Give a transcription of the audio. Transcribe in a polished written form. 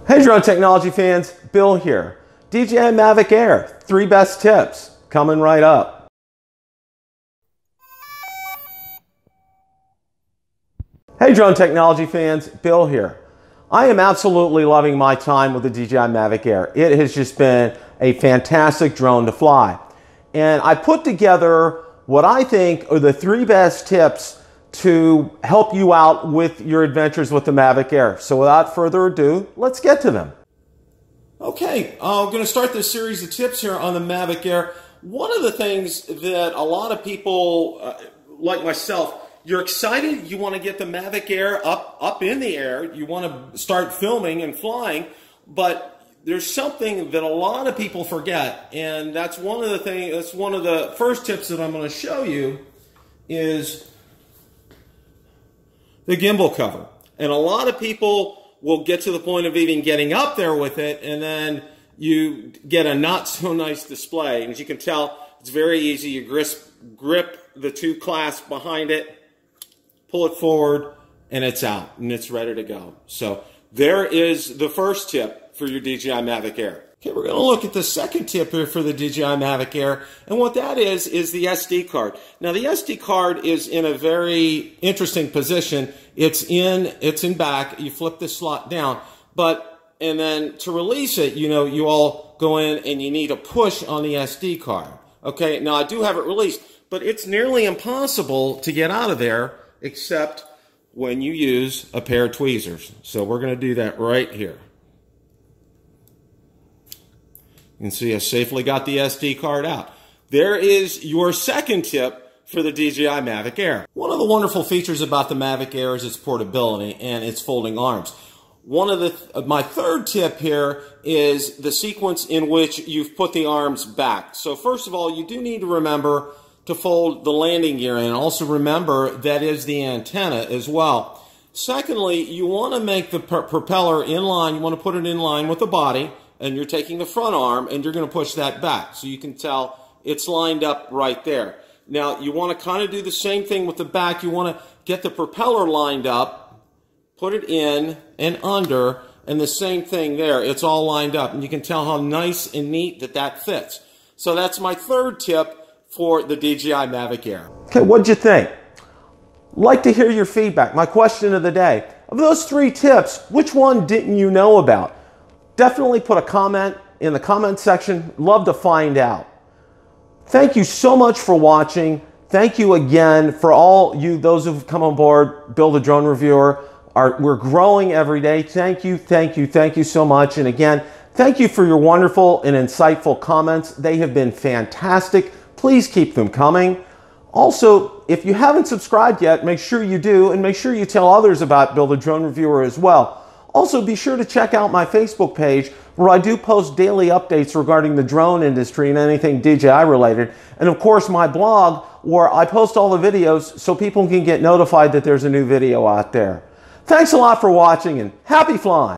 Hey drone technology fans, Bill here. DJI Mavic Air, 3 best tips, coming right up. Hey drone technology fans, Bill here. I am absolutely loving my time with the DJI Mavic Air. It has just been a fantastic drone to fly. And I put together what I think are the 3 best tips to help you out with your adventures with the Mavic Air. So without further ado, let's get to them. Okay, I'm going to start this series of tips here on the Mavic Air. One of the things that a lot of people, like myself, you're excited, you want to get the Mavic Air up in the air, you want to start filming and flying, but there's something that a lot of people forget, and that's one of the first tips that I'm going to show you is the gimbal cover. And a lot of people will get to the point of even getting up there with it, and then you get a not so nice display. And as you can tell, it's very easy. You grip the 2 clasps behind it, pull it forward, and it's out, and it's ready to go. So there is the first tip for your DJI Mavic Air. Okay, we're going to look at the second tip here for the DJI Mavic Air, and what that is the SD card. Now, the SD card is in a very interesting position. It's in back. You flip this slot down, and then to release it, you all go in and you need a push on the SD card. Okay, now I do have it released, but it's nearly impossible to get out of there except when you use a pair of tweezers. So we're going to do that right here. You can see I safely got the SD card out. There is your second tip for the DJI Mavic Air. One of the wonderful features about the Mavic Air is its portability and its folding arms. My third tip here is the sequence in which you've put the arms back. So first of all, you do need to remember to fold the landing gear in. Also remember that is the antenna as well. Secondly, you want to make the propeller in line. You want to put it in line with the body, and you're taking the front arm and you're going to push that back. So you can tell it's lined up right there. Now, you want to kind of do the same thing with the back. You want to get the propeller lined up, put it in and under, and the same thing there. It's all lined up, and you can tell how nice and neat that fits. So that's my third tip for the DJI Mavic Air. Okay, what'd you think? Like to hear your feedback. My question of the day. Of those 3 tips, which one didn't you know about? Definitely put a comment in the comment section. Love to find out. Thank you so much for watching. Thank you again for those who've come on board, Bill the Drone Reviewer. We're growing every day. Thank you so much. And again, thank you for your wonderful and insightful comments. They have been fantastic. Please keep them coming. Also, if you haven't subscribed yet, make sure you do, and make sure you tell others about Bill the Drone Reviewer as well. Also, be sure to check out my Facebook page where I do post daily updates regarding the drone industry and anything DJI related. And of course, my blog where I post all the videos so people can get notified that there's a new video out there. Thanks a lot for watching and happy flying!